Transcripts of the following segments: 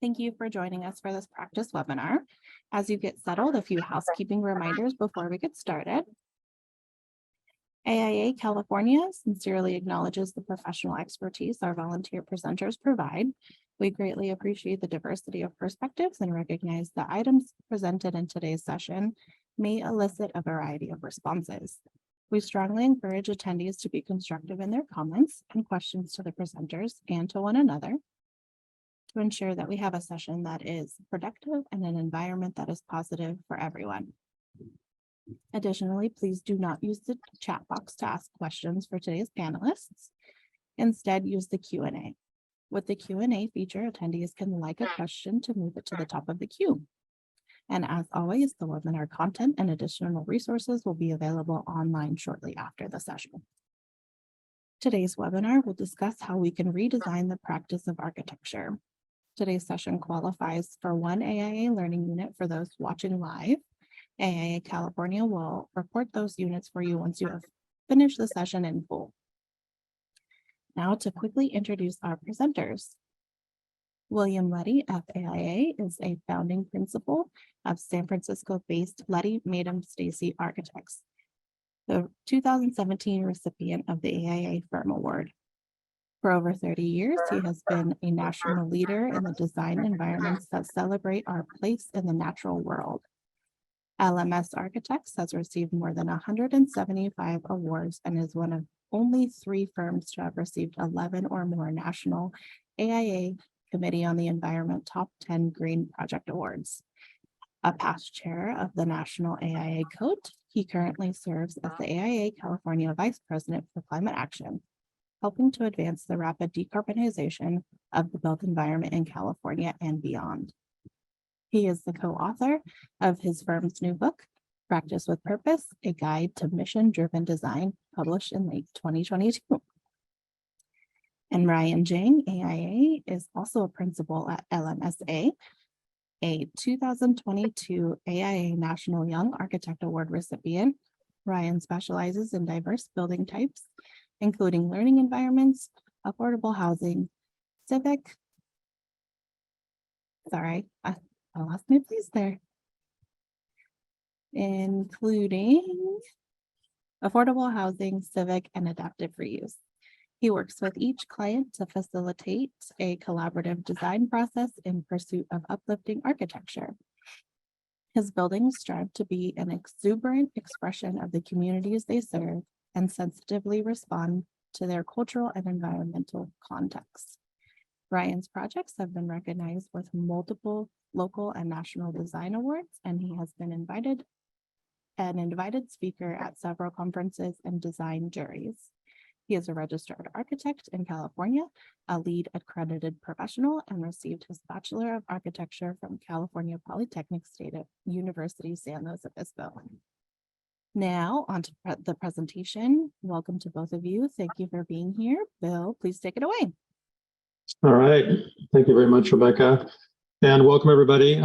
Thank you for joining us for this practice webinar. As you get settled, a few housekeeping reminders before we get started. AIA California sincerely acknowledges the professional expertise our volunteer presenters provide. We greatly appreciate the diversity of perspectives and recognize that items presented in today's session may elicit a variety of responses. We strongly encourage attendees to be constructive in their comments and questions to the presenters and to one another to ensure that we have a session that is productive and an environment that is positive for everyone. Additionally, please do not use the chat box to ask questions for today's panelists. Instead, use the Q&A. With the Q&A feature, attendees can like a question to move it to the top of the queue. And as always, the webinar content and additional resources will be available online shortly after the session. Today's webinar will discuss how we can redesign the practice of architecture. Today's session qualifies for one AIA learning unit for those watching live. AIA California will report those units for you once you have finished the session in full. Now to quickly introduce our presenters. William Leddy of AIA is a founding principal of San Francisco-based Leddy Madam Stacy Architects, the 2017 recipient of the AIA Firm Award. For over 30 years, he has been a national leader in the design environments that celebrate our place in the natural world. LMS Architects has received more than 175 awards and is one of only 3 firms to have received 11 or more national AIA Committee on the Environment Top 10 Green Project Awards. A past chair of the National AIA Code, he currently serves as the AIA California Vice President for Climate Action, helping to advance the rapid decarbonization of the built environment in California and beyond. He is the co-author of his firm's new book, Practice with Purpose, A Guide to Mission-Driven Design, published in late 2022. And Ryan Jang, AIA, is also a principal at LMSA, a 2022 AIA National Young Architect Award recipient. Ryan specializes in diverse building types, including learning environments, affordable housing, civic, I lost my place there, including affordable housing, civic, and adaptive reuse. He works with each client to facilitate a collaborative design process in pursuit of uplifting architecture. His buildings strive to be an exuberant expression of the communities they serve and sensitively respond to their cultural and environmental contexts. Ryan's projects have been recognized with multiple local and national design awards, and he has been an invited speaker at several conferences and design juries. He is a registered architect in California, a LEED accredited professional, and received his Bachelor of Architecture from California Polytechnic State University, San Luis Obispo. Now on to the presentation. Welcome to both of you. Thank you for being here. Bill, please take it away. All right. Thank you very much, Rebecca. And welcome, everybody.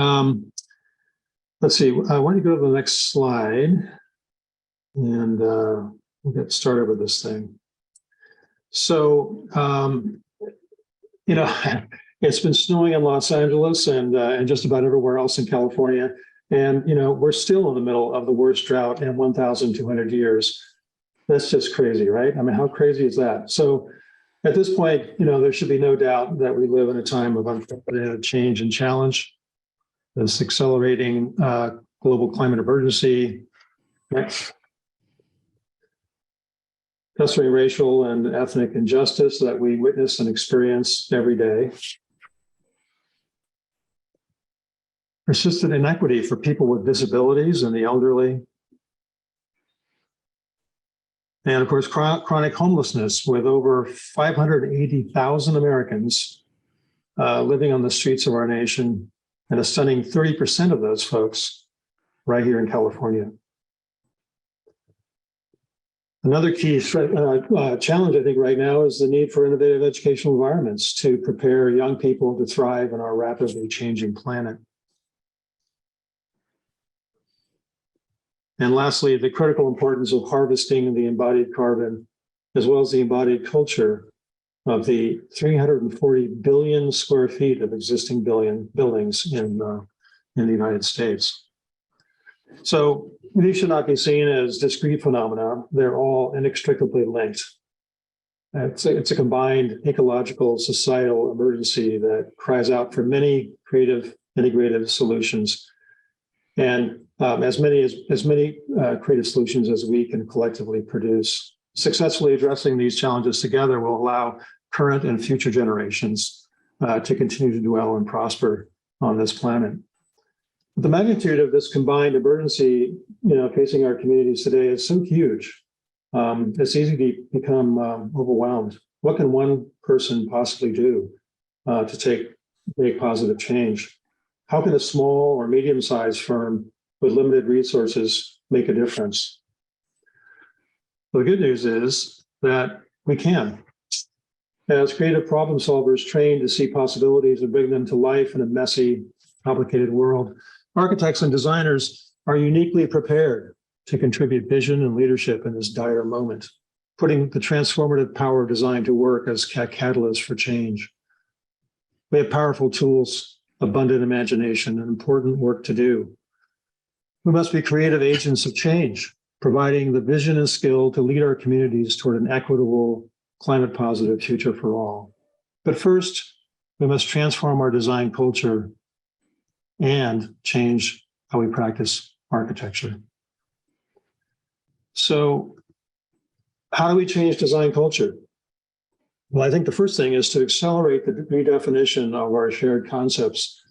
Let's see. I want to go to the next slide, and we'll get started with this thing. So, it's been snowing in Los Angeles and just about everywhere else in California. And, we're still in the middle of the worst drought in 1,200 years. That's just crazy, right? I mean, how crazy is that? So at this point, there should be no doubt that we live in a time of unprecedented change and challenge. This accelerating global climate emergency. Next. Festering racial and ethnic injustice that we witness and experience every day. Persistent inequity for people with disabilities and the elderly. And of course, chronic homelessness, with over 580,000 Americans living on the streets of our nation, and a stunning 30% of those folks right here in California. Another key challenge, I think, right now is the need for innovative educational environments to prepare young people to thrive in our rapidly changing planet. And lastly, the critical importance of harvesting the embodied carbon, as well as the embodied culture of the 340 billion square feet of existing buildings in the United States. So these should not be seen as discrete phenomena. They're all inextricably linked. It's a combined ecological societal emergency that cries out for many creative integrative solutions, and as many creative solutions as we can collectively produce. Successfully addressing these challenges together will allow current and future generations to continue to dwell and prosper on this planet. The magnitude of this combined emergency, facing our communities today is so huge. It's easy to become overwhelmed. What can one person possibly do to make positive change? How can a small or medium-sized firm with limited resources make a difference? Well, the good news is that we can. As creative problem solvers trained to see possibilities and bring them to life in a messy, complicated world, architects and designers are uniquely prepared to contribute vision and leadership in this dire moment, putting the transformative power of design to work as a catalyst for change. We have powerful tools, abundant imagination, and important work to do. We must be creative agents of change, providing the vision and skill to lead our communities toward an equitable, climate positive future for all. But first, we must transform our design culture and change how we practice architecture. So how do we change design culture? Well, I think the first thing is to accelerate the redefinition of our shared concepts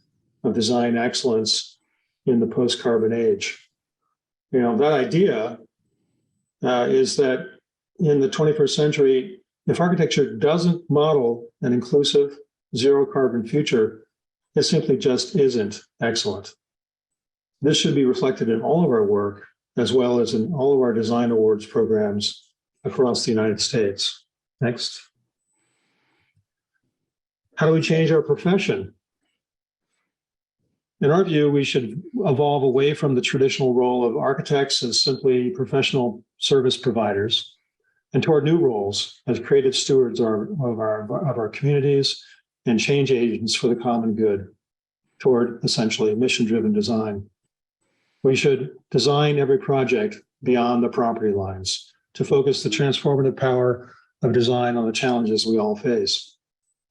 of design excellence in the post-carbon age. That idea is that in the 21st century, if architecture doesn't model an inclusive, zero carbon future, it simply just isn't excellent. This should be reflected in all of our work, as well as in all of our design awards programs across the United States. Next. How do we change our profession? In our view, we should evolve away from the traditional role of architects as simply professional service providers and toward new roles as creative stewards of our communities and change agents for the common good toward essentially mission-driven design. We should design every project beyond the property lines to focus the transformative power of design on the challenges we all face.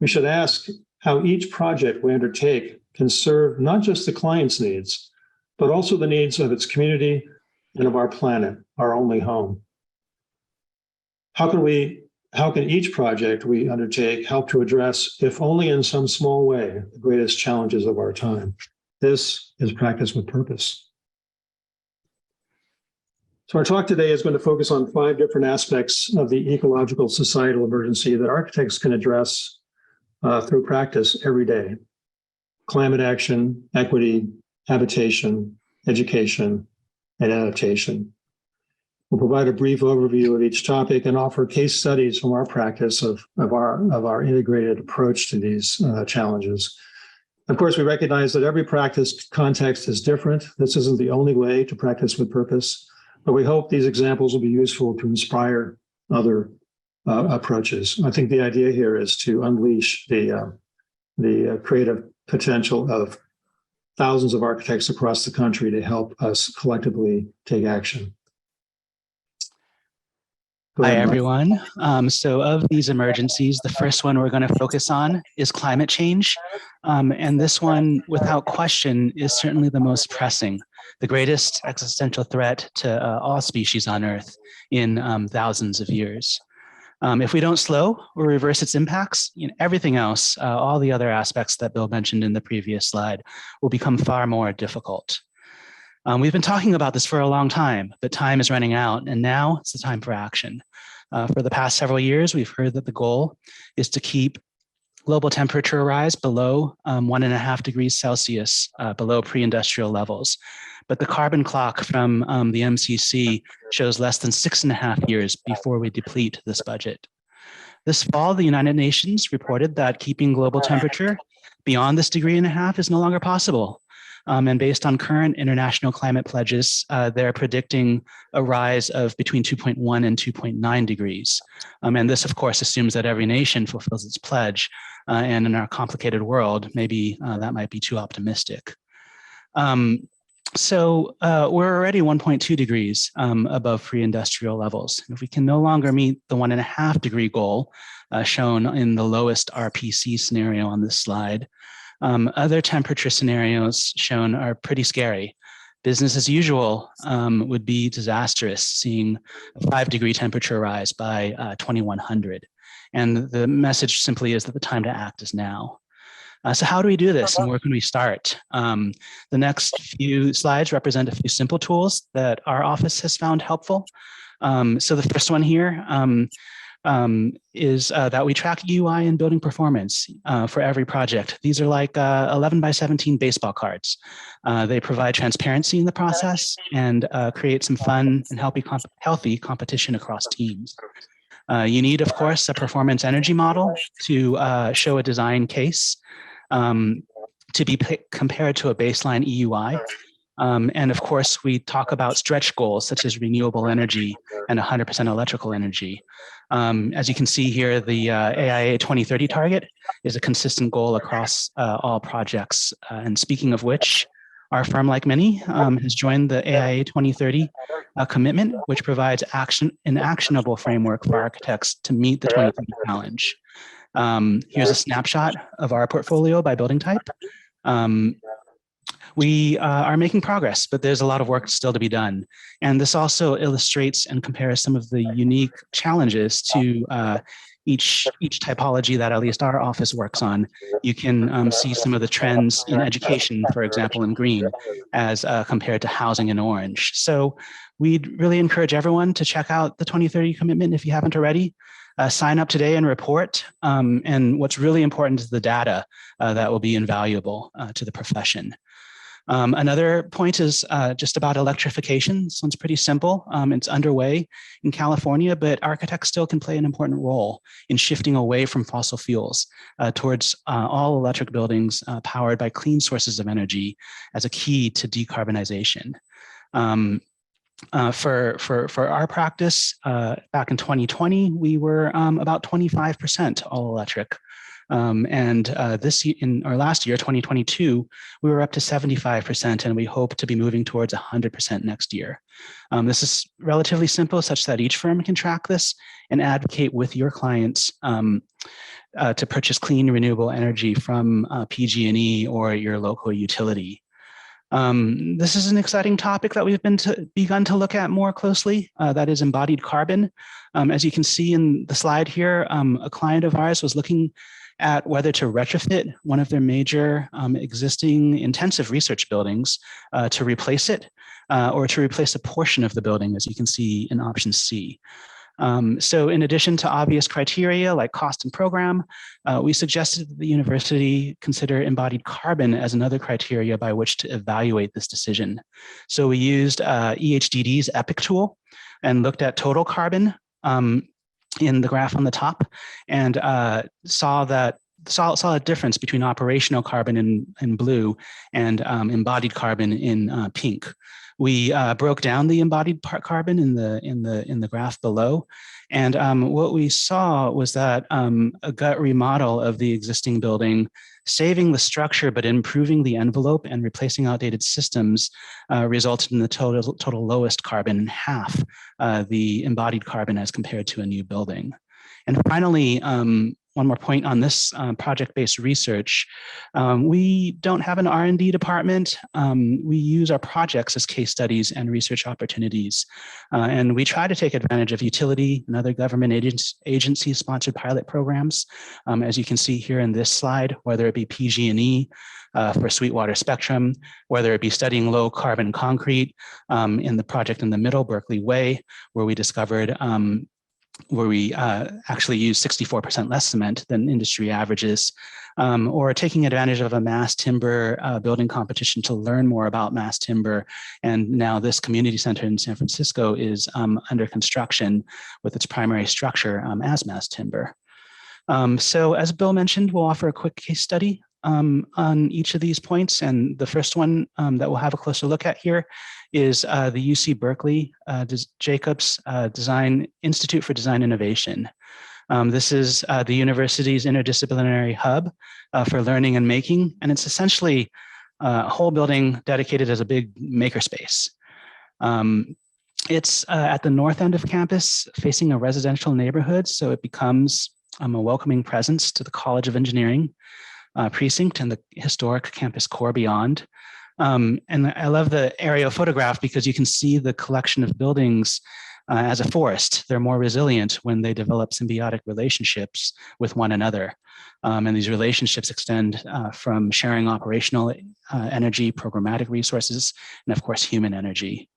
We should ask how each project we undertake can serve not just the client's needs, but also the needs of its community and of our planet, our only home. How can each project we undertake help to address, if only in some small way, the greatest challenges of our time? This is practice with purpose. So our talk today is going to focus on 5 different aspects of the ecological societal emergency that architects can address through practice every day: climate action, equity, habitation, education, and adaptation. We'll provide a brief overview of each topic and offer case studies from our practice of our integrated approach to these challenges. Of course, we recognize that every practice context is different. This isn't the only way to practice with purpose, but we hope these examples will be useful to inspire other approaches. I think the idea here is to unleash the creative potential of thousands of architects across the country to help us collectively take action. Hi, everyone. So of these emergencies, the first one we're going to focus on is climate change. And this one, without question, is certainly the most pressing, the greatest existential threat to all species on Earth in thousands of years. If we don't slow or reverse its impacts, everything else, all the other aspects that Bill mentioned in the previous slide, will become far more difficult. We've been talking about this for a long time, but time is running out, and now it's the time for action. For the past several years, we've heard that the goal is to keep global temperature rise below 1.5 degrees Celsius, below pre-industrial levels. But the carbon clock from the MCC shows less than 6.5 years before we deplete this budget. This fall, the United Nations reported that keeping global temperature beyond this 1.5 degrees is no longer possible. And based on current international climate pledges, they're predicting a rise of between 2.1 and 2.9 degrees. And this, of course, assumes that every nation fulfills its pledge. And in our complicated world, maybe that might be too optimistic. So we're already 1.2 degrees above pre-industrial levels. If we can no longer meet the 1.5 degree goal shown in the lowest RPC scenario on this slide, other temperature scenarios shown are pretty scary. Business as usual would be disastrous, seeing a 5-degree temperature rise by 2100. And the message simply is that the time to act is now. So how do we do this and where can we start? The next few slides represent a few simple tools that our office has found helpful. So the first one here is that we track UI and building performance for every project. These are like 11 by 17 baseball cards. They provide transparency in the process and create some fun and healthy competition across teams. You need, of course, a performance energy model to show a design case to be compared to a baseline EUI. And of course, we talk about stretch goals such as renewable energy and 100% electrical energy. As you can see here, the AIA 2030 target is a consistent goal across all projects. And speaking of which, our firm, like many, has joined the AIA 2030 commitment, which provides an actionable framework for architects to meet the 2030 challenge. Here's a snapshot of our portfolio by building type. We are making progress, but there's a lot of work still to be done. And this also illustrates and compares some of the unique challenges to each typology that at least our office works on. You can see some of the trends in education, for example, in green, as compared to housing in orange. So we'd really encourage everyone to check out the 2030 commitment if you haven't already. Sign up today and report. And what's really important is the data that will be invaluable to the profession. Another point is just about electrification. This one's pretty simple. It's underway in California, but architects still can play an important role in shifting away from fossil fuels towards all electric buildings powered by clean sources of energy as a key to decarbonization. For our practice, back in 2020, we were about 25% all electric. In our last year, 2022, we were up to 75%, and we hope to be moving towards 100% next year. This is relatively simple, such that each firm can track this and advocate with your clients to purchase clean, renewable energy from PG&E or your local utility. This is an exciting topic that we've begun to look at more closely, that is embodied carbon. As you can see in the slide here, a client of ours was looking at whether to retrofit one of their major existing intensive research buildings to replace it or to replace a portion of the building, as you can see in option C. So in addition to obvious criteria like cost and program, we suggested that the university consider embodied carbon as another criteria by which to evaluate this decision. So we used EHDD's EPIC tool and looked at total carbon in the graph on the top, and saw a difference between operational carbon in blue and embodied carbon in pink. We broke down the embodied carbon in the graph below, and what we saw was that a gut remodel of the existing building, saving the structure but improving the envelope and replacing outdated systems, resulted in the total lowest carbon in half the embodied carbon as compared to a new building. And finally, one more point on this project-based research. We don't have an R&D department. We use our projects as case studies and research opportunities. And we try to take advantage of utility and other government agency-sponsored pilot programs. As you can see here in this slide, whether it be PG&E for Sweetwater Spectrum, whether it be studying low carbon concrete in the project in the middle, Berkeley Way, where we discovered where we actually use 64% less cement than industry averages, or taking advantage of a mass timber building competition to learn more about mass timber. And now this community center in San Francisco is under construction with its primary structure as mass timber. So as Bill mentioned, we'll offer a quick case study on each of these points. And the first one that we'll have a closer look at here is the UC Berkeley Jacobs Design Institute for Design Innovation. This is the university's interdisciplinary hub for learning and making, and it's essentially a whole building dedicated as a big makerspace. It's at the north end of campus, facing a residential neighborhood, so it becomes a welcoming presence to the College of Engineering precinct and the historic campus core beyond. And I love the aerial photograph because you can see the collection of buildings as a forest. They're more resilient when they develop symbiotic relationships with one another. And these relationships extend from sharing operational energy, programmatic resources, and of course, human energy.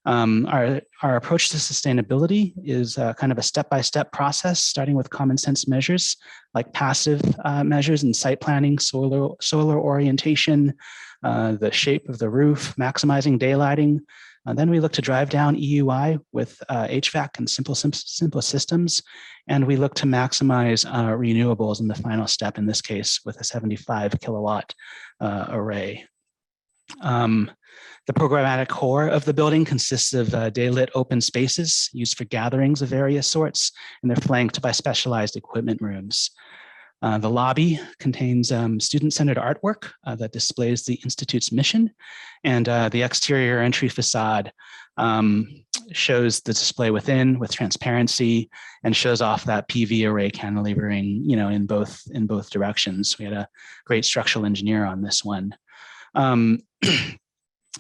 Our approach to sustainability is kind of a step-by-step process, starting with common sense measures like passive measures in site planning, solar orientation, the shape of the roof, maximizing daylighting. Then we look to drive down EUI with HVAC and simple systems. And we look to maximize renewables in the final step, in this case, with a 75 kilowatt array. The programmatic core of the building consists of daylit open spaces used for gatherings of various sorts, and they're flanked by specialized equipment rooms. The lobby contains student-centered artwork that displays the Institute's mission, and the exterior entry facade shows the display within with transparency and shows off that PV array cantilevering, in both directions. We had a great structural engineer on this one.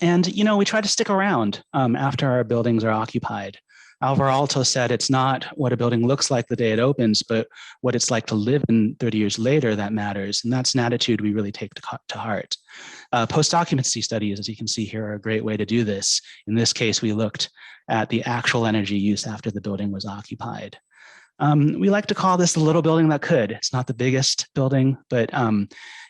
And, we try to stick around after our buildings are occupied. Alvar Aalto said it's not what a building looks like the day it opens, but what it's like to live in 30 years later that matters. And that's an attitude we really take to heart. Post-occupancy studies, as you can see here, are a great way to do this. In this case, we looked at the actual energy use after the building was occupied. We like to call this the little building that could. It's not the biggest building, but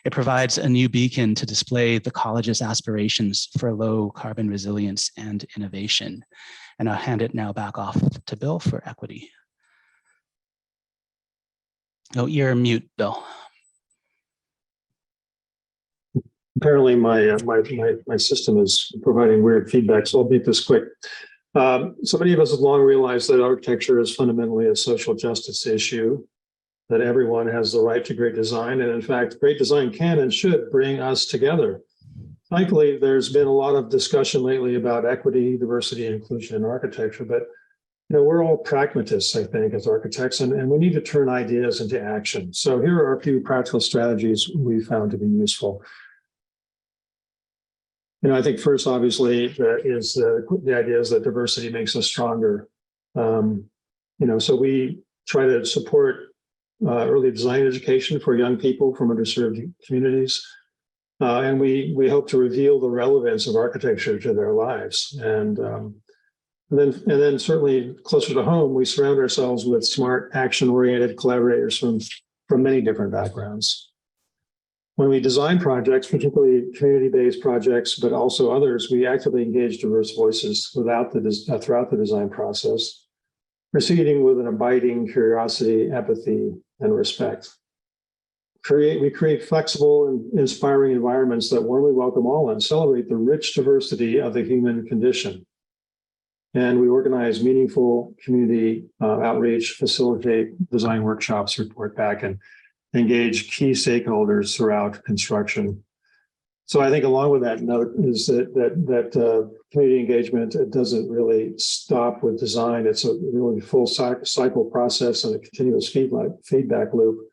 it provides a new beacon to display the college's aspirations for low carbon resilience and innovation. And I'll hand it now back off to Bill for equity. Oh, you're mute, Bill. Apparently my system is providing weird feedback, so I'll make this quick. So many of us have long realized that architecture is fundamentally a social justice issue, that everyone has the right to great design. And in fact, great design can and should bring us together. Thankfully, there's been a lot of discussion lately about equity, diversity, and inclusion in architecture, but we're all pragmatists, I think, as architects, and we need to turn ideas into action. So here are a few practical strategies we found to be useful. I think first, obviously, is the idea is that diversity makes us stronger. So we try to support early design education for young people from underserved communities. And we hope to reveal the relevance of architecture to their lives. And then certainly closer to home, we surround ourselves with smart, action-oriented collaborators from many different backgrounds. When we design projects, particularly community-based projects, but also others, we actively engage diverse voices throughout the design process, proceeding with an abiding curiosity, empathy, and respect. We create flexible and inspiring environments that warmly welcome all and celebrate the rich diversity of the human condition. And we organize meaningful community outreach, facilitate design workshops, report back, and engage key stakeholders throughout construction. So I think along with that note is that community engagement, it doesn't really stop with design. It's a really full cycle process and a continuous feedback loop.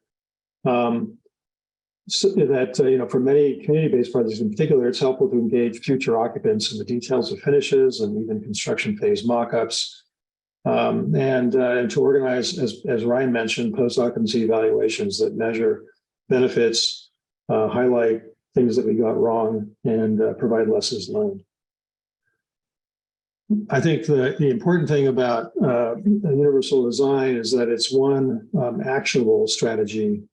So that, for many community-based projects in particular, it's helpful to engage future occupants in the details of finishes and even construction phase mock-ups. And to organize, as Ryan mentioned, post-occupancy evaluations that measure benefits, highlight things that we got wrong, and provide lessons learned. I think the important thing about universal design is that it's one actionable strategy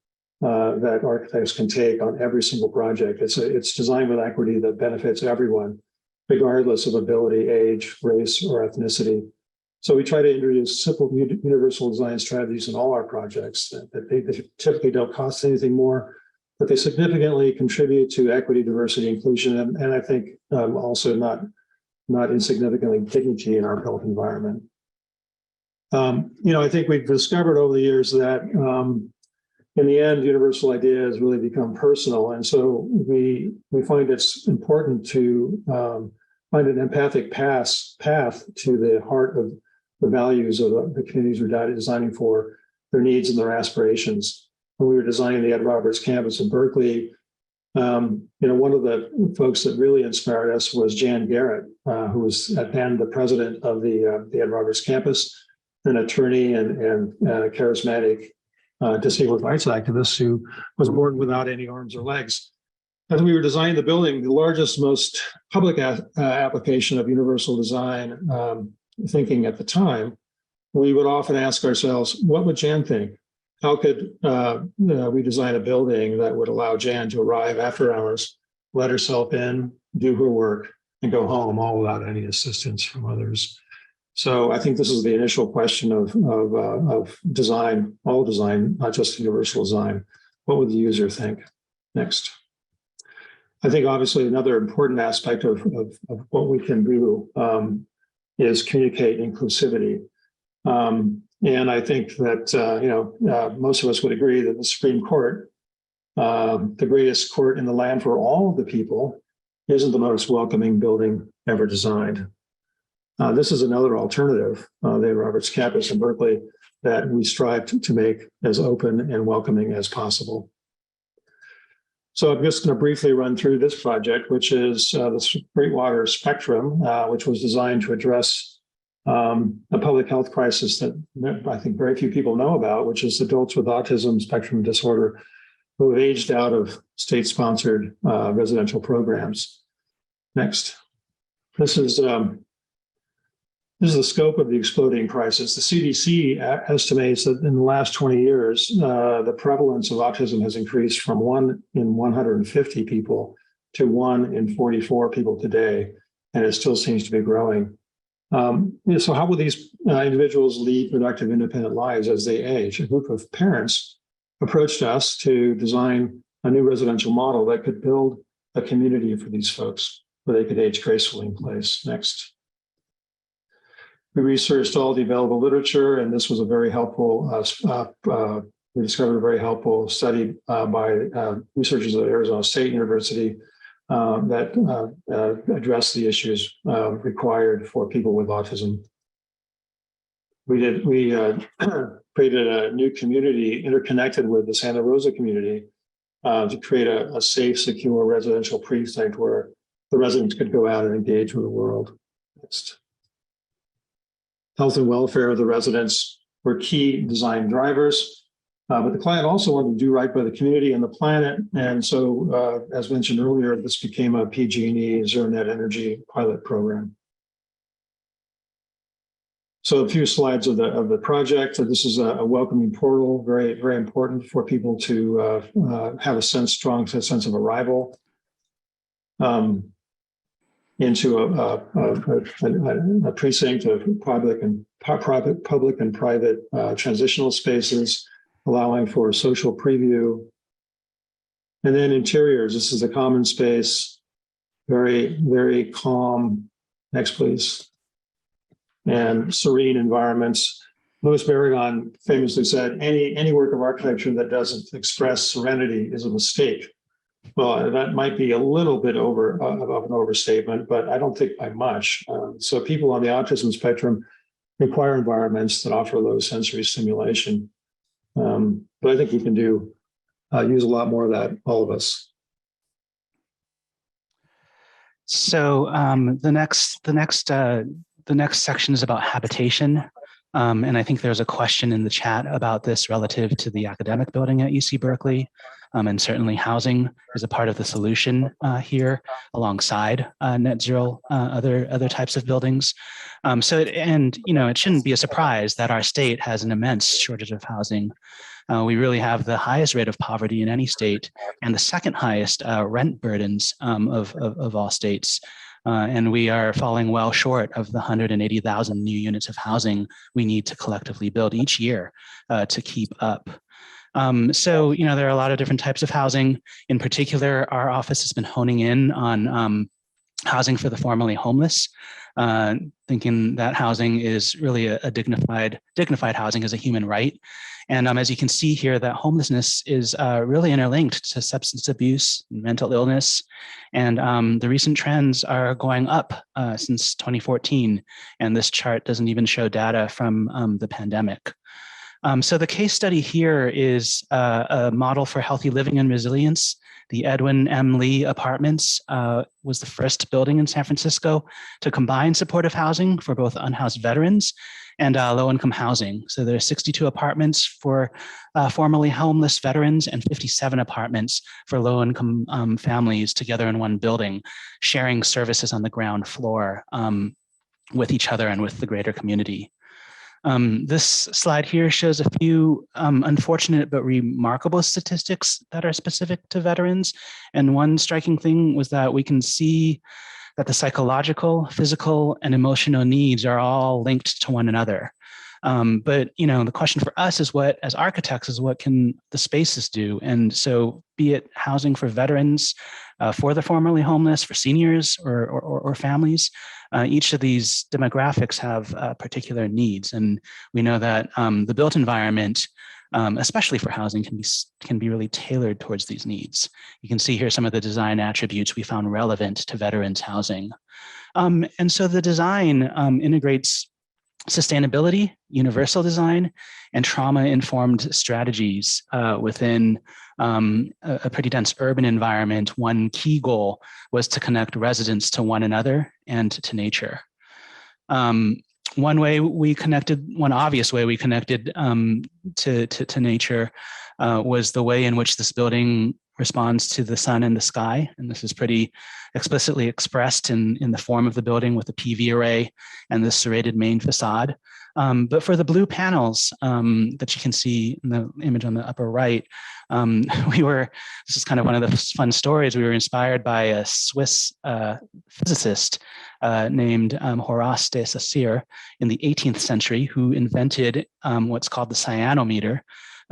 that architects can take on every single project. It's designed with equity that benefits everyone, regardless of ability, age, race, or ethnicity. So we try to introduce simple universal design strategies in all our projects that they typically don't cost anything more but they significantly contribute to equity, diversity, inclusion, and I think also not insignificantly dignity in our built environment. I think we've discovered over the years that in the end, universal ideas really become personal. And so we find it's important to find an empathic path to the heart of the values of the communities we're designing for, their needs and their aspirations. When we were designing the Ed Roberts campus in Berkeley, one of the folks that really inspired us was Jan Garrett, who was at then the president of the Ed Roberts campus, an attorney and a charismatic disabled rights activist who was born without any arms or legs. As we were designing the building, the largest, most public application of universal design thinking at the time, we would often ask ourselves, what would Jan think? How could we design a building that would allow Jan to arrive after hours, let herself in, do her work, and go home, all without any assistance from others? So I think this is the initial question of design, all design, not just universal design. What would the user think? Next. I think obviously another important aspect of what we can do is communicate inclusivity. And I think that, most of us would agree that the Supreme Court, the greatest court in the land for all of the people, isn't the most welcoming building ever designed. This is another alternative, the Roberts campus in Berkeley, that we strive to make as open and welcoming as possible. So I'm just going to briefly run through this project, which is the Greatwater Spectrum, which was designed to address a public health crisis that I think very few people know about, which is adults with autism spectrum disorder who have aged out of state-sponsored residential programs. Next. This is the scope of the exploding crisis. The CDC estimates that in the last 20 years, the prevalence of autism has increased from 1 in 150 people to 1 in 44 people today, and it still seems to be growing. So how will these individuals lead productive, independent lives as they age? A group of parents approached us to design a new residential model that could build a community for these folks where they could age gracefully in place. Next. We researched all the available literature, and this was a very helpful, we discovered a very helpful study by researchers at Arizona State University that addressed the issues required for people with autism. We created a new community interconnected with the Santa Rosa community to create a safe, secure residential precinct where the residents could go out and engage with the world. Next. Health and welfare of the residents were key design drivers, but the client also wanted to do right by the community and the planet. And so, as mentioned earlier, this became a PG&E Zero Net Energy pilot program. So a few slides of the project. This is a welcoming portal, very, very important for people to have a strong sense of arrival. Into a precinct of public and private transitional spaces, allowing for social preview. And then interiors, this is a common space, very, very calm. Next, please. And serene environments. Louis Barragan famously said, any work of architecture that doesn't express serenity is a mistake. Well, that might be a little bit of an overstatement, but I don't think by much. So people on the autism spectrum require environments that offer low sensory stimulation. But I think we can use a lot more of that, all of us. So the next section is about habitation. And I think there's a question in the chat about this relative to the academic building at UC Berkeley. And certainly housing is a part of the solution here alongside net zero, other types of buildings. It shouldn't be a surprise that our state has an immense shortage of housing. We really have the highest rate of poverty in any state and the second highest rent burdens of all states. And we are falling well short of the 180,000 new units of housing we need to collectively build each year to keep up. So, there are a lot of different types of housing. In particular, our office has been honing in on housing for the formerly homeless, thinking that housing is really a dignified housing as a human right. And as you can see here, that homelessness is really interlinked to substance abuse, mental illness, and the recent trends are going up since 2014. And this chart doesn't even show data from the pandemic. So the case study here is a model for healthy living and resilience. The Edwin M. Lee Apartments was the first building in San Francisco to combine supportive housing for both unhoused veterans and low-income housing. So there are 62 apartments for formerly homeless veterans and 57 apartments for low-income families together in one building, sharing services on the ground floor with each other and with the greater community. This slide here shows a few unfortunate but remarkable statistics that are specific to veterans. And one striking thing was that we can see that the psychological, physical, and emotional needs are all linked to one another. But the question for us is as architects is what can the spaces do? And so be it housing for veterans, for the formerly homeless, for seniors or families, each of these demographics have particular needs. And we know that the built environment, especially for housing, can be really tailored towards these needs. You can see here some of the design attributes we found relevant to veterans housing. And so the design integrates sustainability, universal design, and trauma-informed strategies within a pretty dense urban environment. One key goal was to connect residents to one another and to nature. One obvious way we connected to nature was the way in which this building responds to the sun and the sky. And this is pretty explicitly expressed in the form of the building with the PV array and the serrated main facade. But for the blue panels that you can see in the image on the upper right, this is kind of one of the fun stories. We were inspired by a Swiss physicist named Horace de Saussure in the 18th century, who invented what's called the cyanometer,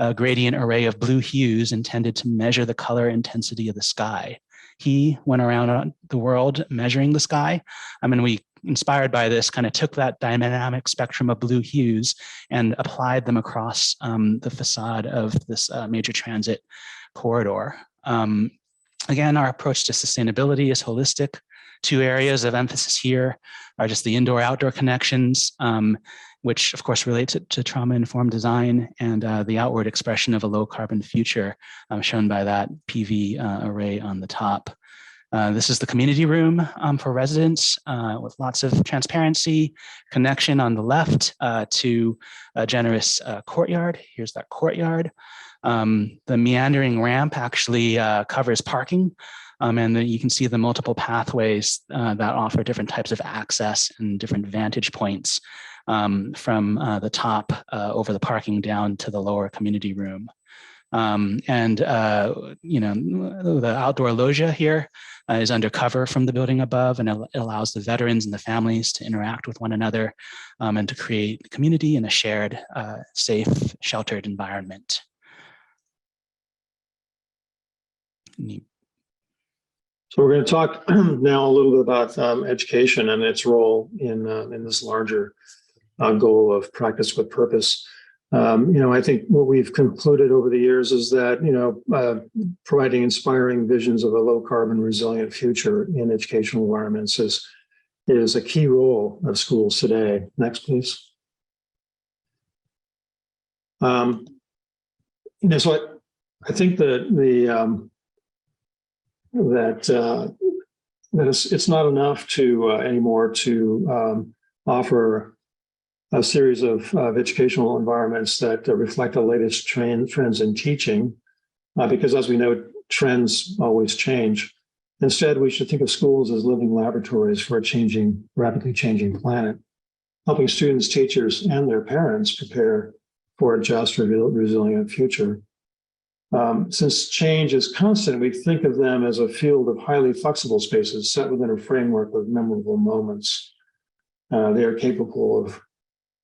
a gradient array of blue hues intended to measure the color intensity of the sky. He went around the world measuring the sky. And we, inspired by this, kind of took that dynamic spectrum of blue hues and applied them across the facade of this major transit corridor. Again, our approach to sustainability is holistic. Two areas of emphasis here are just the indoor-outdoor connections, which of course relate to trauma-informed design, and the outward expression of a low-carbon future shown by that PV array on the top. This is the community room for residents with lots of transparency, connection on the left to a generous courtyard. Here's that courtyard. The meandering ramp actually covers parking. And then you can see the multiple pathways that offer different types of access and different vantage points from the top over the parking down to the lower community room. The outdoor loggia here is under cover from the building above, and it allows the veterans and the families to interact with one another and to create community in a shared, safe, sheltered environment. So we're going to talk now a little bit about education and its role in this larger goal of practice with purpose. I think what we've concluded over the years is that, providing inspiring visions of a low carbon resilient future in educational environments is a key role of schools today. Next, please. So I think that it's not enough to anymore to offer a series of educational environments that reflect the latest trends in teaching, because as we know, trends always change. Instead, we should think of schools as living laboratories for a rapidly changing planet, helping students, teachers, and their parents prepare for a just, resilient future. Since change is constant, we think of them as a field of highly flexible spaces set within a framework of memorable moments. They are capable of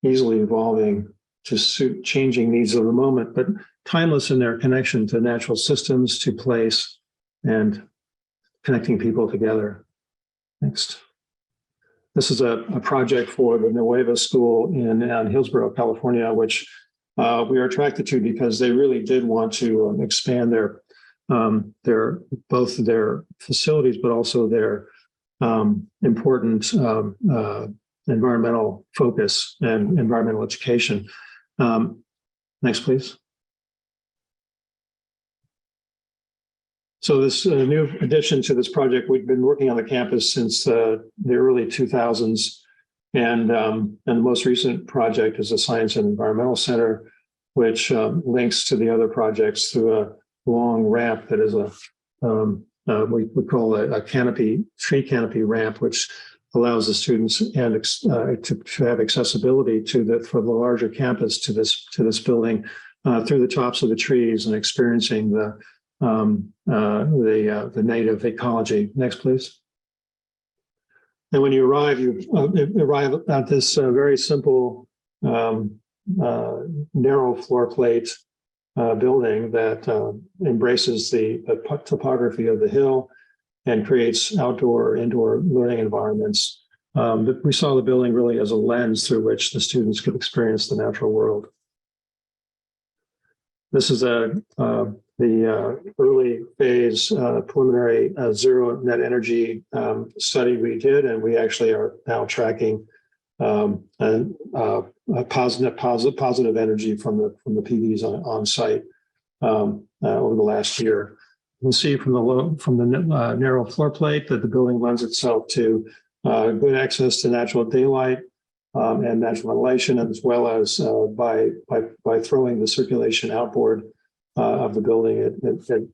easily evolving to suit changing needs of the moment, but timeless in their connection to natural systems, to place, and connecting people together. Next. This is a project for the Nueva School in Hillsborough, California, which we are attracted to because they really did want to expand their both their facilities, but also their important environmental focus and environmental education. Next, please. So this new addition to this project, we've been working on the campus since the early 2000s. And the most recent project is the Science and Environmental Center, which links to the other projects through a long ramp that is we call a tree canopy ramp, which allows the students and to have accessibility for the larger campus to this building through the tops of the trees and experiencing the native ecology. Next, please. And when you arrive at this very simple narrow floor plate building that embraces the topography of the hill and creates outdoor, indoor learning environments. But we saw the building really as a lens through which the students could experience the natural world. This is the early phase preliminary zero net energy study we did, and we actually are now tracking positive energy from the PVs on site over the last year. You can see from the narrow floor plate that the building lends itself to good access to natural daylight and natural ventilation, as well as by throwing the circulation outboard of the building, it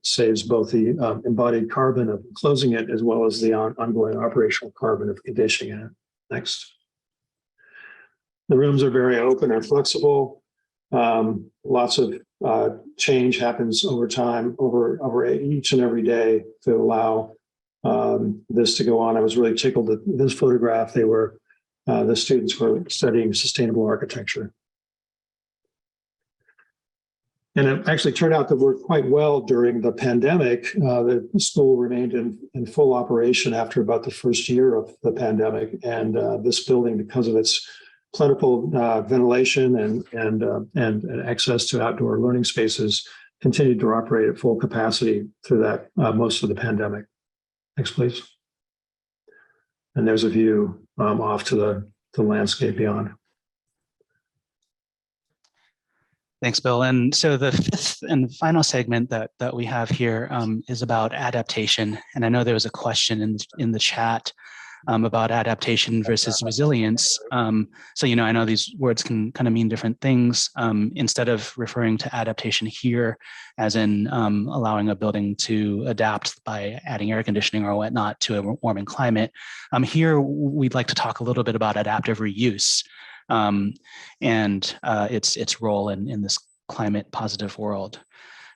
saves both the embodied carbon of closing it as well as the ongoing operational carbon of conditioning it. Next. The rooms are very open and flexible. Lots of change happens over time, over each and every day to allow this to go on. I was really tickled at this photograph. The students were studying sustainable architecture. And it actually turned out to work quite well during the pandemic. The school remained in full operation after about the first year of the pandemic. And this building, because of its plentiful ventilation and access to outdoor learning spaces, continued to operate at full capacity through that most of the pandemic. Next, please. And there's a view off to the landscape beyond. Thanks, Bill. And so the fifth and final segment that we have here is about adaptation. And I know there was a question in the chat about adaptation versus resilience. So, I know these words can kind of mean different things. Instead of referring to adaptation here as in allowing a building to adapt by adding air conditioning or whatnot to a warming climate, here we'd like to talk a little bit about adaptive reuse and its role in this climate positive world.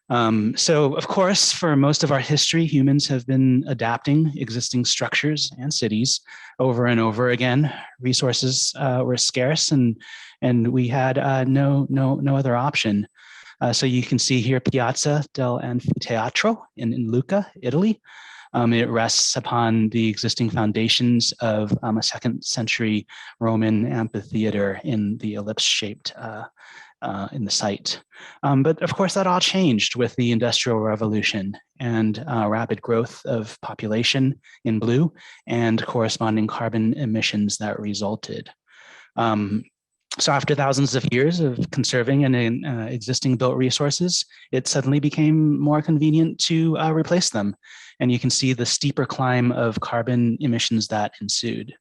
So, of course, for most of our history, humans have been adapting existing structures and cities over and over again. Resources were scarce, and we had no other option. So you can see here Piazza dell'Anfiteatro in Lucca, Italy. It rests upon the existing foundations of a 2nd century Roman amphitheater in the ellipse-shaped in the site. But of course, that all changed with the Industrial Revolution and rapid growth of population in blue and corresponding carbon emissions that resulted. So after thousands of years of conserving and existing built resources, it suddenly became more convenient to replace them. And you can see the steeper climb of carbon emissions that ensued.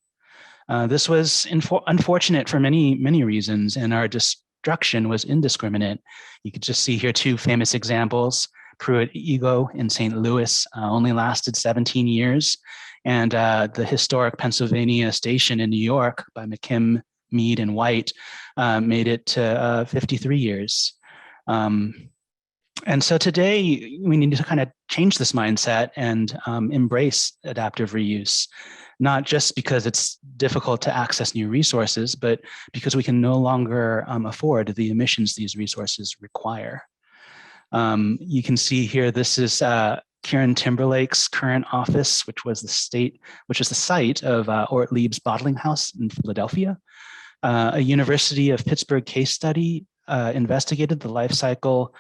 This was unfortunate for many reasons, and our destruction was indiscriminate. You could just see here 2 famous examples. Pruitt-Igoe in St. Louis only lasted 17 years, and the historic Pennsylvania Station in New York by McKim, Mead, and White made it to 53 years. And so today we need to kind of change this mindset and embrace adaptive reuse, not just because it's difficult to access new resources, but because we can no longer afford the emissions these resources require. You can see here, this is Kieran Timberlake's current office, which was the site of Ortlieb's Bottling House in Philadelphia. A University of Pittsburgh case study investigated the life cycle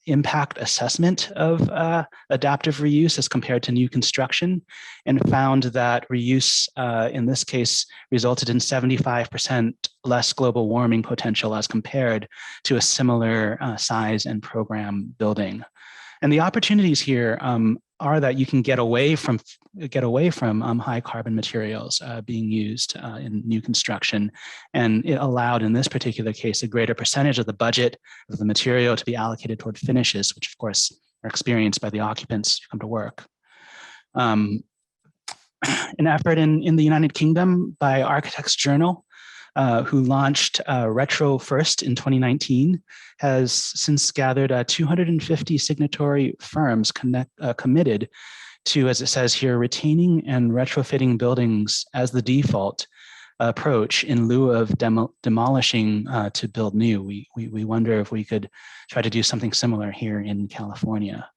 impact assessment of adaptive reuse as compared to new construction, and found that reuse in this case resulted in 75% less global warming potential as compared to a similar size and program building. And the opportunities here are that you can get away from high carbon materials being used in new construction, and it allowed in this particular case a greater percentage of the budget of the material to be allocated toward finishes, which of course are experienced by the occupants who come to work. An effort in the United Kingdom by Architects Journal, who launched Retro First in 2019, has since gathered 250 signatory firms committed to, as it says here, retaining and retrofitting buildings as the default approach in lieu of demolishing to build new. We wonder if we could try to do something similar here in California.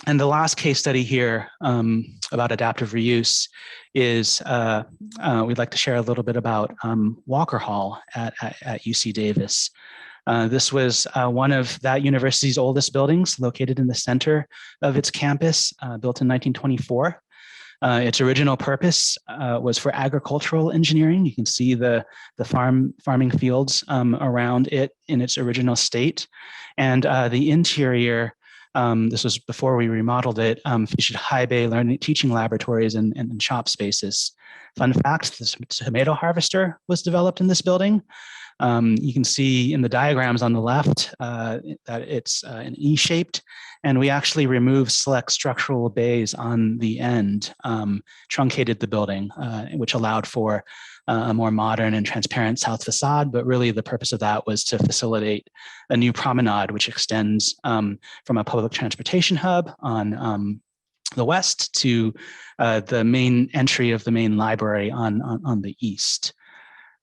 And the last case study here about adaptive reuse is we'd like to share a little bit about Walker Hall at UC Davis. This was one of that university's oldest buildings, located in the center of its campus, built in 1924. Its original purpose was for agricultural engineering. You can see the farming fields around it in its original state. And the interior, this was before we remodeled it, featured high bay learning teaching laboratories and shop spaces. Fun fact, this tomato harvester was developed in this building. You can see in the diagrams on the left that it's an E-shaped, and we actually removed select structural bays on the end, truncated the building, which allowed for a more modern and transparent south facade, but really the purpose of that was to facilitate a new promenade, which extends from a public transportation hub on the west to the main entry of the main library on the east.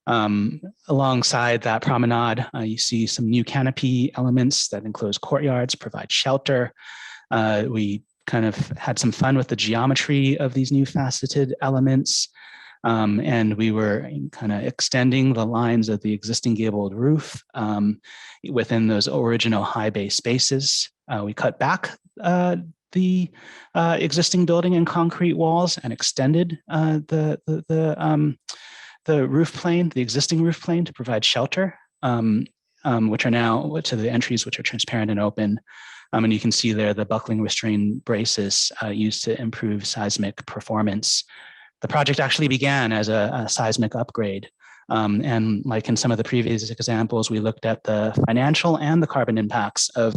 Alongside that promenade, you see some new canopy elements that enclose courtyards, provide shelter. We kind of had some fun with the geometry of these new faceted elements. And we were kind of extending the lines of the existing gabled roof within those original high bay spaces. We cut back the existing building and concrete walls and extended the roof plane, the existing roof plane, to provide shelter, which are now to the entries, which are transparent and open. And you can see there the buckling restraint braces used to improve seismic performance. The project actually began as a seismic upgrade. And like in some of the previous examples, we looked at the financial and the carbon impacts of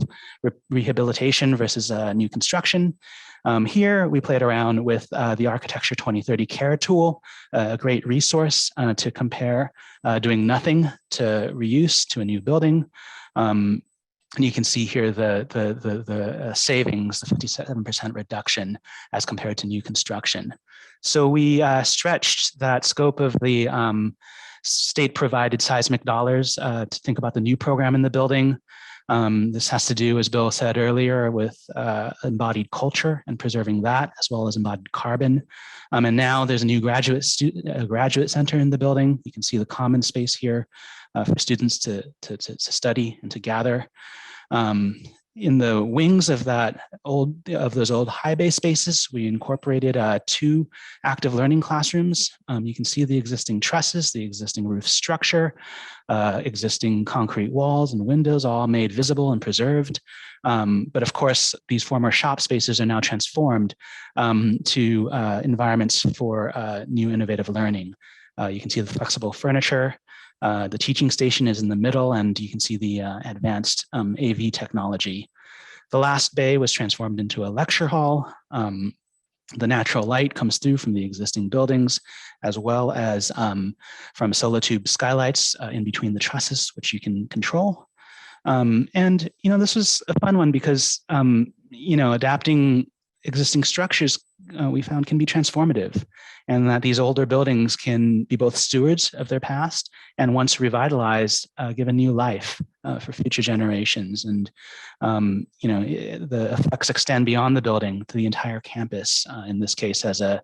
rehabilitation versus new construction. Here, we played around with the Architecture 2030 CARE tool, a great resource to compare doing nothing to reuse to a new building. And you can see here the savings, the 57% reduction as compared to new construction. So we stretched that scope of the state-provided seismic dollars to think about the new program in the building. This has to do, as Bill said earlier, with embodied culture and preserving that, as well as embodied carbon. And now there's a new graduate center in the building. You can see the common space here for students to study and to gather. In the wings of those old high bay spaces, we incorporated 2 active learning classrooms. You can see the existing trusses, the existing roof structure, existing concrete walls and windows, all made visible and preserved. But of course, these former shop spaces are now transformed to environments for new innovative learning. You can see the flexible furniture. The teaching station is in the middle, and you can see the advanced AV technology. The last bay was transformed into a lecture hall. The natural light comes through from the existing buildings, as well as from solitube skylights in between the trusses, which you can control. And, this was a fun one because, adapting existing structures we found can be transformative, and that these older buildings can be both stewards of their past and, once revitalized, give a new life for future generations. And the effects extend beyond the building to the entire campus, in this case as a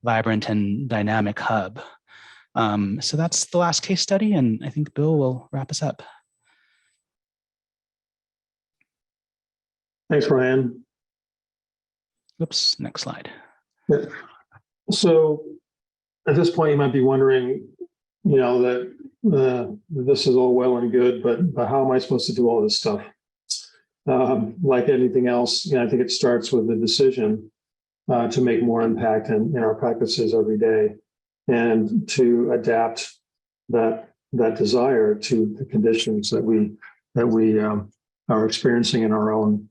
vibrant and dynamic hub. So that's the last case study, and I think Bill will wrap us up. Thanks, Ryan. Oops, next slide. Yeah. So at this point, you might be wondering, that this is all well and good, but how am I supposed to do all this stuff? Like anything else, I think it starts with the decision to make more impact in our practices every day, and to adapt that desire to the conditions that we are experiencing in our own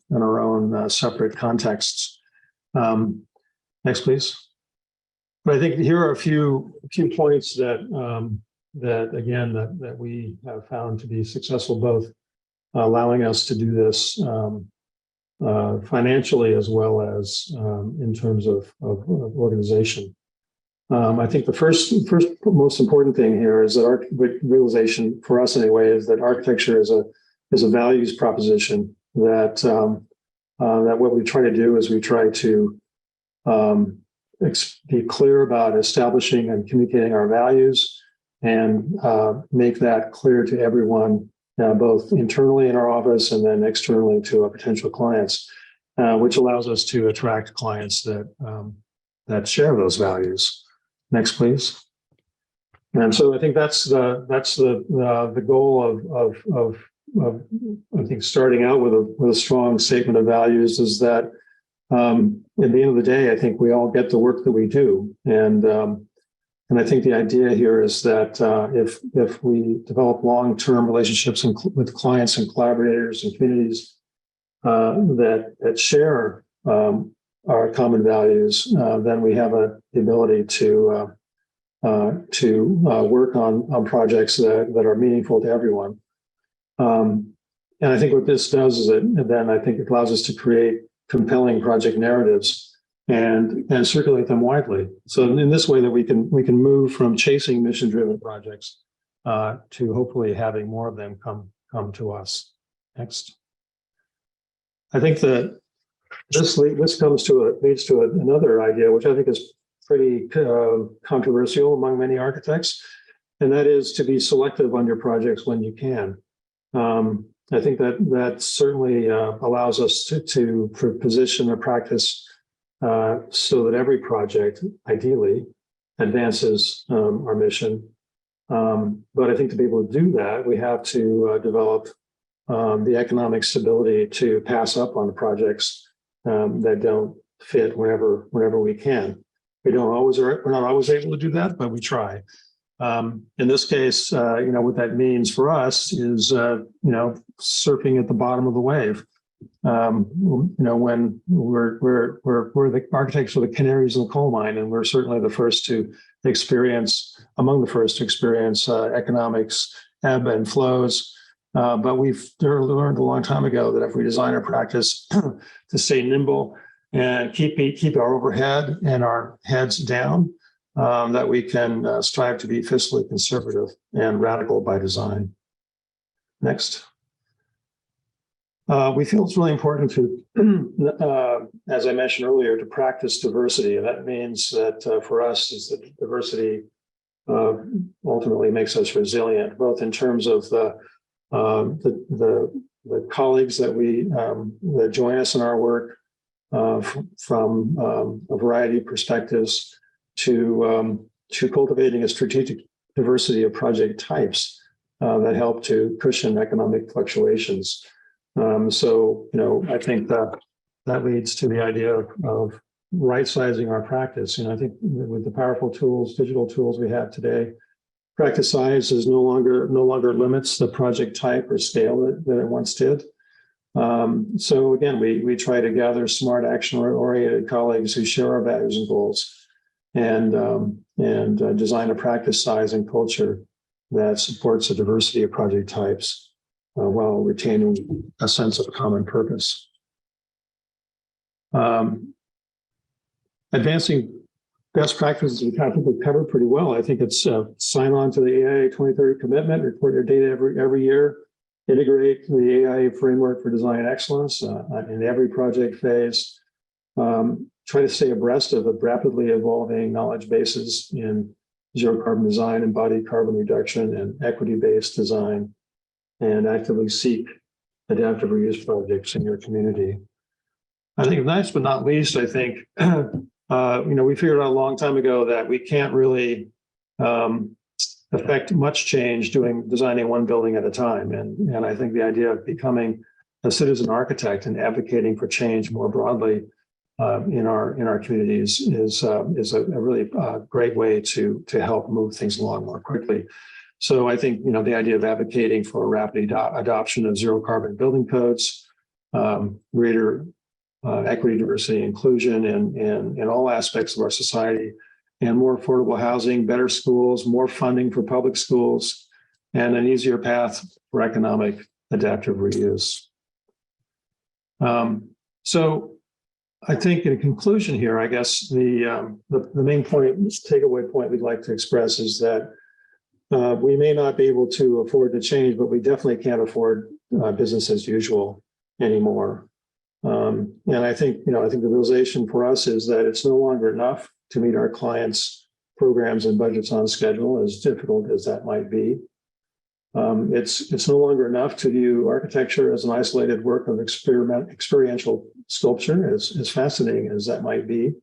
separate contexts. Next, please. But I think here are a few points that we have found to be successful, both allowing us to do this financially as well as in terms of organization. I think the first most important thing here is that our realization, for us anyway, is that architecture is a values proposition. That what we try to do is we try to be clear about establishing and communicating our values, and make that clear to everyone, both internally in our office and then externally to our potential clients, which allows us to attract clients that share those values. Next, please. And so I think that's the goal of I think starting out with a strong statement of values is that at the end of the day, I think we all get the work that we do, and I think the idea here is that if we develop long-term relationships with clients and collaborators and communities that share our common values, then we have the ability to work on projects that are meaningful to everyone. And I think what this does is then I think it allows us to create compelling project narratives and circulate them widely. So in this way that we can move from chasing mission-driven projects to hopefully having more of them come to us. Next. I think that this leads to another idea, which I think is pretty controversial among many architects, and that is to be selective on your projects when you can. I think that certainly allows us to position a practice so that every project ideally advances our mission. But I think to be able to do that, we have to develop the economic stability to pass up on projects that don't fit whenever we can. We're not always able to do that, but we try. In this case, what that means for us is, surfing at the bottom of the wave. When we're the architects of the canaries in the coal mine, and we're certainly among the first to experience economics, ebb and flows. But we've learned a long time ago that if we design our practice to stay nimble and keep our overhead and our heads down, that we can strive to be fiscally conservative and radical by design. Next. We feel it's really important to, as I mentioned earlier, to practice diversity. And that means that for us, is that diversity ultimately makes us resilient, both in terms of the colleagues that join us in our work from a variety of perspectives, to cultivating a strategic diversity of project types that help to cushion economic fluctuations. I think that leads to the idea of right-sizing our practice. I think with the powerful digital tools we have today, practice size is no longer limits the project type or scale that it once did. So again, we try to gather smart, action-oriented colleagues who share our values and goals, and design a practice size and culture that supports a diversity of project types while retaining a sense of common purpose. advancing best practices, we kind of think we've covered pretty well. I think it's sign on to the AIA 2030 commitment, report your data every year, integrate the AIA framework for design excellence in every project phase. Try to stay abreast of the rapidly evolving knowledge bases in zero carbon design, embodied carbon reduction, and equity-based design, and actively seek adaptive reuse projects in your community. I think last but not least, I think, we figured out a long time ago that we can't really affect much change designing one building at a time. And I think the idea of becoming a citizen architect and advocating for change more broadly in our communities is a really great way to help move things along more quickly. So I think the idea of advocating for a rapid adoption of zero carbon building codes, greater equity, diversity, inclusion in all aspects of our society, and more affordable housing, better schools, more funding for public schools, and an easier path for economic adaptive reuse. So I think in conclusion here, I guess the main takeaway point we'd like to express is that we may not be able to afford to change, but we definitely can't afford business as usual anymore. And I think the realization for us is that it's no longer enough to meet our clients' programs and budgets on schedule, as difficult as that might be. It's no longer enough to view architecture as an isolated work of experiential sculpture, as fascinating as that might be.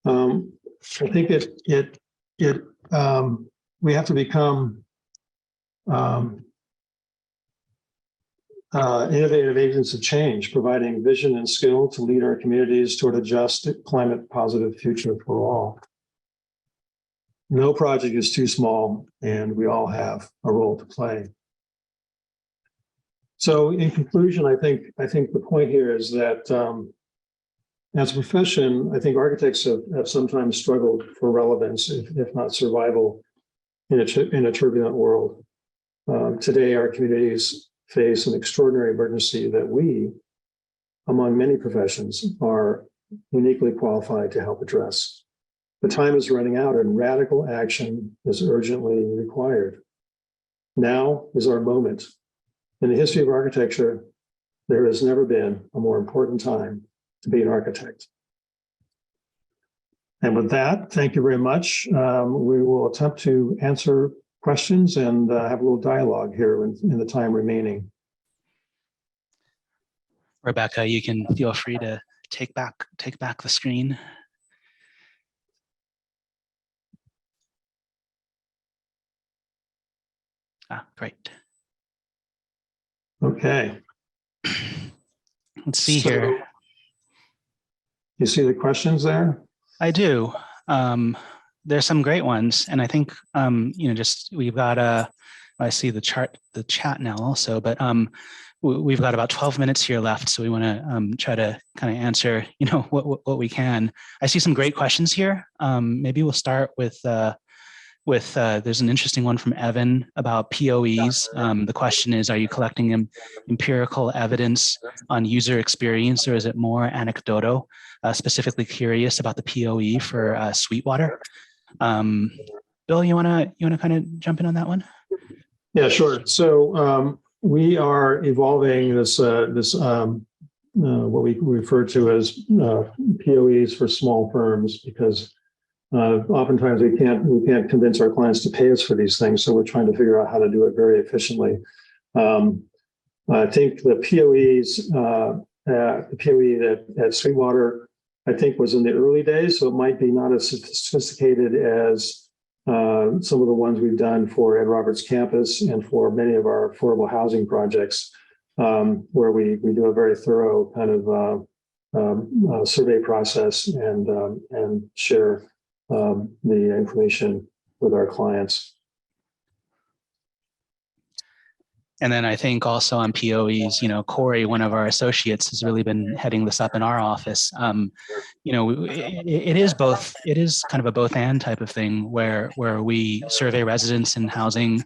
I think we have to become innovative agents of change, providing vision and skill to lead our communities toward a just, climate positive future for all. No project is too small, and we all have a role to play. So in conclusion, I think the point here is that as a profession, I think architects have sometimes struggled for relevance, if not survival, in a turbulent world. Today, our communities face an extraordinary emergency that we, among many professions, are uniquely qualified to help address. The time is running out and radical action is urgently required. Now is our moment. In the history of architecture, there has never been a more important time to be an architect. And with that, thank you very much. We will attempt to answer questions and have a little dialogue here in the time remaining. Rebecca, you can feel free to take back the screen. Great. Okay. Let's see here. You see the questions there? I do. There's some great ones, and I think we've got I see the chat now also, but we've got about 12 minutes here left, so we want to try to kind of answer what we can. I see some great questions here. Maybe we'll start with there's an interesting one from Evan about POEs. The question is, are you collecting empirical evidence on user experience, or is it more anecdotal? Specifically curious about the POE for Sweetwater. Bill, you wanna kind of jump in on that one? Yeah, sure. So we are evolving this what we refer to as POEs for small firms, because oftentimes we can't convince our clients to pay us for these things. So we're trying to figure out how to do it very efficiently. I think the POEs, the POE at Sweetwater, I think was in the early days, so it might be not as sophisticated as some of the ones we've done for Ed Roberts campus and for many of our affordable housing projects, where we do a very thorough kind of survey process and share the information with our clients. And then I think also on POEs, Corey, one of our associates, has really been heading this up in our office. It is both. It is kind of a both and type of thing where we survey residents in housing,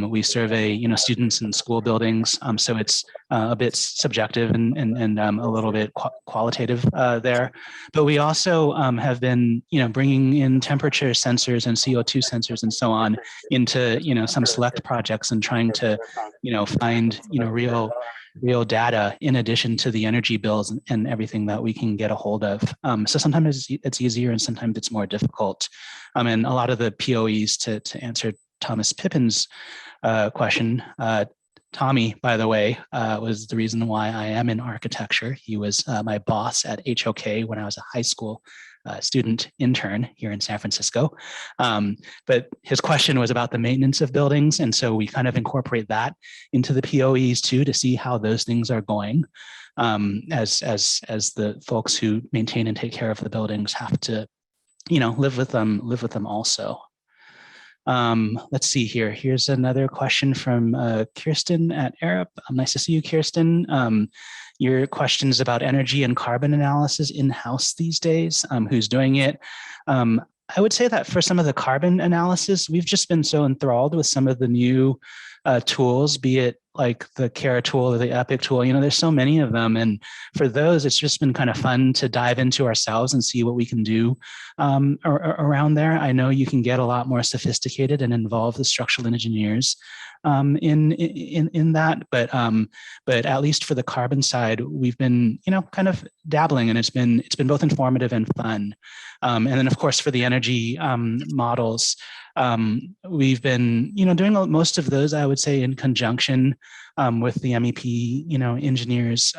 we survey students in school buildings. So it's a bit subjective and a little bit qualitative there. But we also have been bringing in temperature sensors and CO2 sensors and so on into some select projects and trying to find real data in addition to the energy bills and everything that we can get a hold of. So sometimes it's easier and sometimes it's more difficult. And a lot of the POEs to answer Thomas Pippin's question, Tommy, by the way, was the reason why I am in architecture. He was my boss at HOK when I was a high school student intern here in San Francisco. But his question was about the maintenance of buildings. And so we kind of incorporate that into the POEs too, to see how those things are going. As the folks who maintain and take care of the buildings have to, live with them also. Let's see here. Here's another question from Kirsten at Arup. Nice to see you, Kirsten. Your questions about energy and carbon analysis in-house these days. Who's doing it? I would say that for some of the carbon analysis, we've just been so enthralled with some of the new tools, be it like the Kara tool or the Epic tool. There's so many of them. And for those, it's just been kind of fun to dive into ourselves and see what we can do around there. I know you can get a lot more sophisticated and involve the structural engineers in that, but at least for the carbon side, we've been kind of dabbling, and it's been both informative and fun. And then of course for the energy models, we've been doing most of those, I would say, in conjunction with the MEP engineers,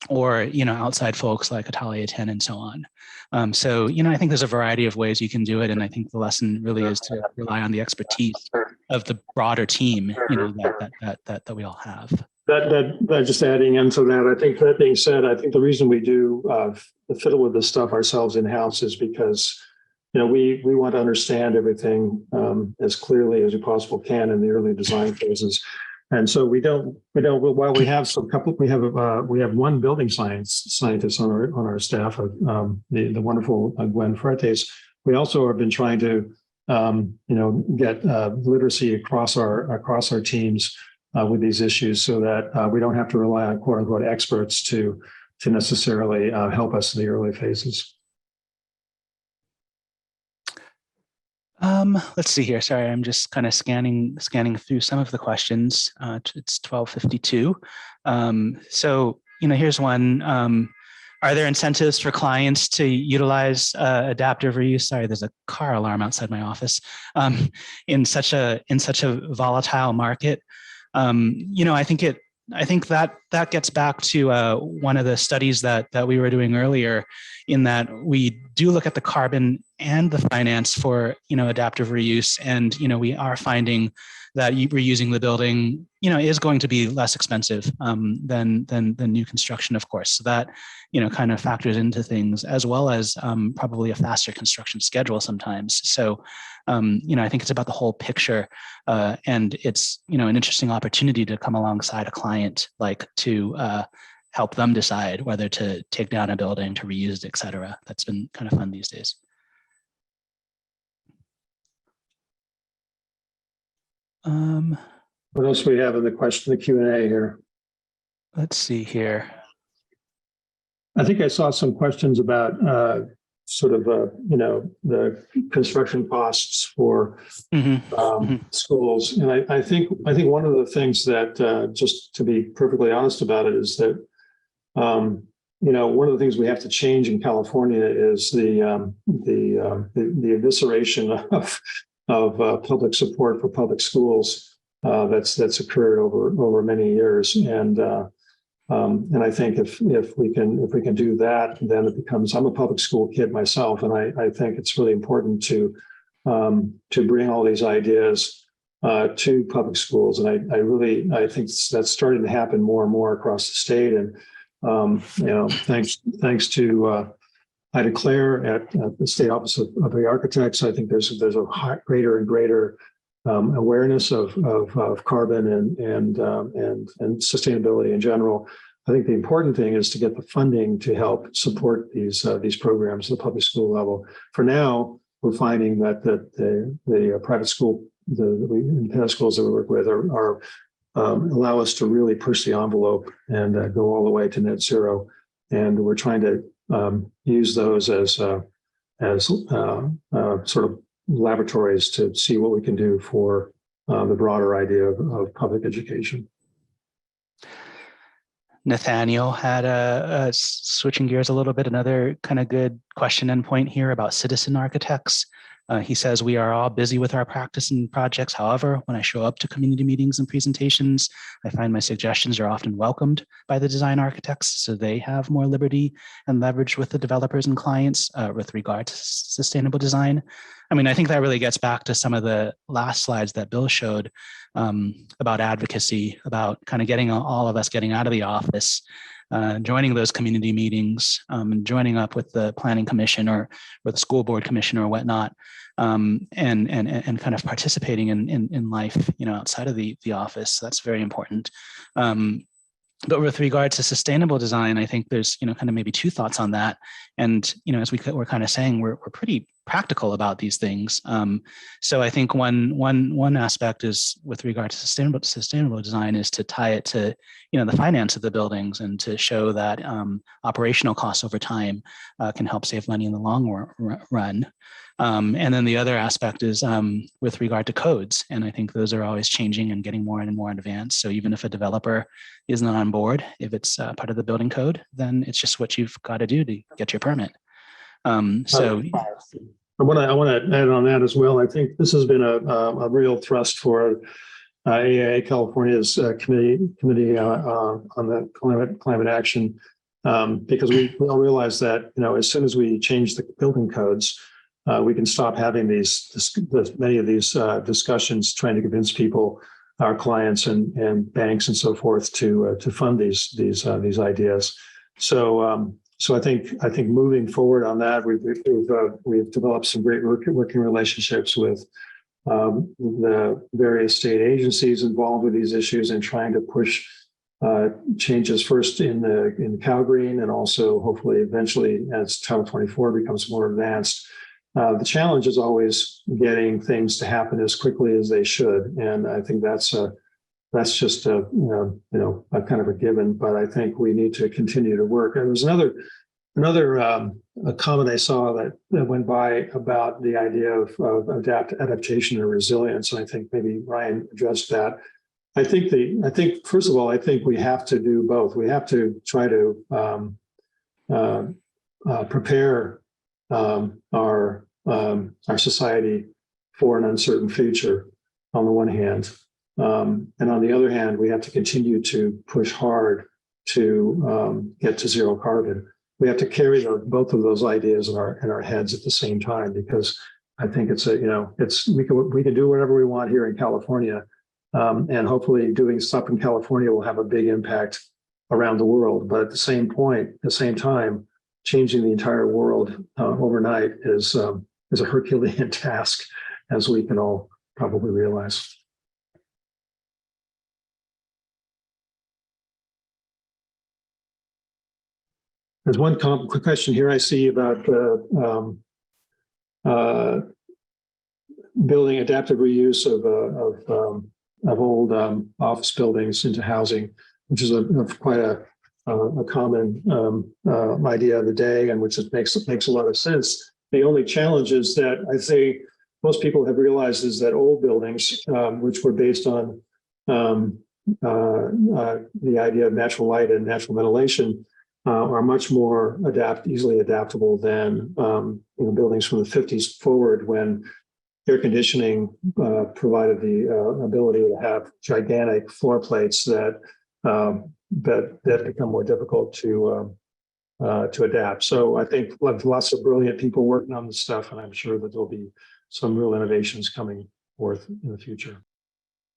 or outside folks like Atelier 10 and so on. So I think there's a variety of ways you can do it, and I think the lesson really is to rely on the expertise of the broader team that we all have. That just adding into that, I think that being said, I think the reason we do fiddle with this stuff ourselves in-house is because we want to understand everything as clearly as we possibly can in the early design phases. And so we don't, while we have we have one building scientist on our staff, the wonderful Gwen Fretes. We also have been trying to, get literacy across our teams with these issues, so that we don't have to rely on quote unquote experts to necessarily help us in the early phases. Let's see here. Sorry, I'm just kind of scanning through some of the questions. It's 12:52. So, here's one. Are there incentives for clients to utilize adaptive reuse? Sorry, there's a car alarm outside my office. In such a volatile market, I think that gets back to one of the studies that we were doing earlier, in that we do look at the carbon and the finance for adaptive reuse, and we are finding that reusing the building is going to be less expensive than new construction, of course. So that kind of factors into things, as well as probably a faster construction schedule sometimes. So I think it's about the whole picture, and it's an interesting opportunity to come alongside a client, like to help them decide whether to take down a building, to reuse it, et cetera. That's been kind of fun these days. What else do we have in the Q&A here? Let's see here. I think I saw some questions about the construction costs for schools, and I think one of the things that just to be perfectly honest about it is that one of the things we have to change in California is the evisceration of public support for public schools that's occurred over many years, and I think if we can do that, then it becomes. I'm a public school kid myself, and I think it's really important to bring all these ideas to public schools, and I think that's starting to happen more and more across the state, and thanks to Ida Claire at the State Office of the Architects, I think there's a greater and greater awareness of carbon and sustainability in general. I think the important thing is to get the funding to help support these programs at the public school level. For now, we're finding that the private school, the independent schools that we work with are allow us to really push the envelope and go all the way to net zero. And we're trying to use those as sort of laboratories to see what we can do for the broader idea of public education. Nathaniel had switching gears a little bit, another kind of good question and point here about citizen architects. He says, we are all busy with our practice and projects. However, when I show up to community meetings and presentations, I find my suggestions are often welcomed by the design architects, so they have more liberty and leverage with the developers and clients with regard to sustainable design. I mean, I think that really gets back to some of the last slides that Bill showed about advocacy, about kind of getting all of us getting out of the office, joining those community meetings, joining up with the planning commission or the school board commission or whatnot, and kind of participating in life, outside of the office. That's very important. But with regard to sustainable design, I think there's, kind of maybe two thoughts on that. And, as we're kind of saying, we're pretty practical about these things. So I think one aspect is with regard to sustainable design is to tie it to, the finance of the buildings and to show that operational costs over time can help save money in the long run. And then the other aspect is with regard to codes. And I think those are always changing and getting more and more advanced. So even if a developer isn't on board, if it's part of the building code, then it's just what you've got to do to get your permit. So I want to add on that as well. I think this has been a real thrust for AIA California's committee on the climate action, because we all realize that as soon as we change the building codes, we can stop having many of these discussions trying to convince people, our clients and banks and so forth, to fund these ideas. So I think moving forward on that, we've developed some great working relationships with the various state agencies involved with these issues and trying to push changes first in CalGreen and also hopefully eventually as Title 24 becomes more advanced. The challenge is always getting things to happen as quickly as they should, and I think that's just a kind of a given. But I think we need to continue to work. And there's another a comment I saw that went by about the idea of adaptation and resilience, and I think maybe Ryan addressed that. I think first of all, I think we have to do both. We have to try to prepare our society for an uncertain future on the one hand, and on the other hand, we have to continue to push hard to get to zero carbon. We have to carry both of those ideas in our heads at the same time, because I think we can do whatever we want here in California, and hopefully doing stuff in California will have a big impact around the world. But at the same time, changing the entire world overnight is a Herculean task, as we can all probably realize. There's one quick question here I see about building adaptive reuse of old office buildings into housing, which is quite a common idea of the day, and which makes a lot of sense. The only challenge is that I say most people have realized is that old buildings, which were based on the idea of natural light and natural ventilation, are much more easily adaptable than buildings from the 50s forward, when air conditioning provided the ability to have gigantic floor plates that become more difficult to adapt. So I think lots of brilliant people working on this stuff, and I'm sure that there'll be some real innovations coming forth in the future.